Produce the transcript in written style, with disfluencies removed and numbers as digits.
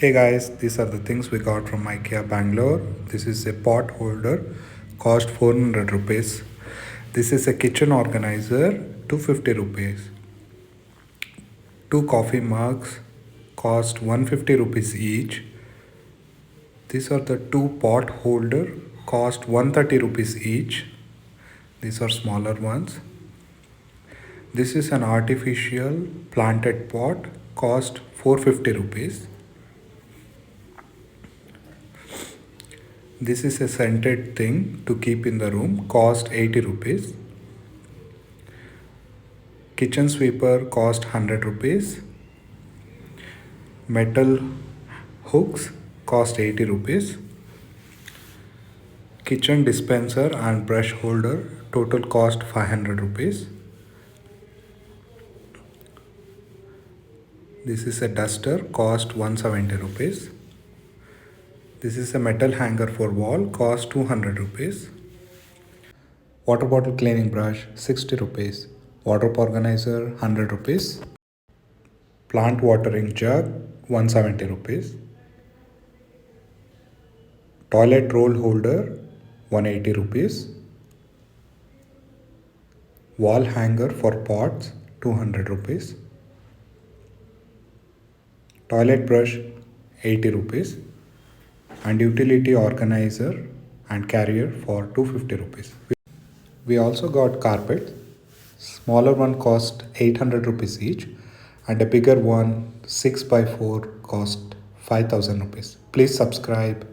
Hey guys, these are the things we got from Ikea Bangalore. This is a pot holder, cost 400 rupees. This is a kitchen organizer, 250 rupees. Two coffee mugs, cost 150 rupees each. These are the two pot holder, cost 130 rupees each. These are smaller ones. This is an artificial planted pot, cost 450 rupees. This is a scented thing to keep in the room, cost 80 rupees. Kitchen sweeper cost 100 rupees. Metal hooks cost 80 rupees. Kitchen dispenser and brush holder total cost 500 rupees. This is a duster, cost 170 rupees. This is a metal hanger for wall, cost 200 rupees. Water bottle cleaning brush 60 rupees. Wardrobe organizer 100 rupees. Plant watering jug 170 rupees. Toilet roll holder 180 rupees. Wall hanger for pots 200 rupees. Toilet brush 80 rupees. And utility organizer and carrier for 250 rupees. We also got carpets. Smaller one cost 800 rupees each and a bigger one 6 by 4 cost 5000 rupees. Please subscribe.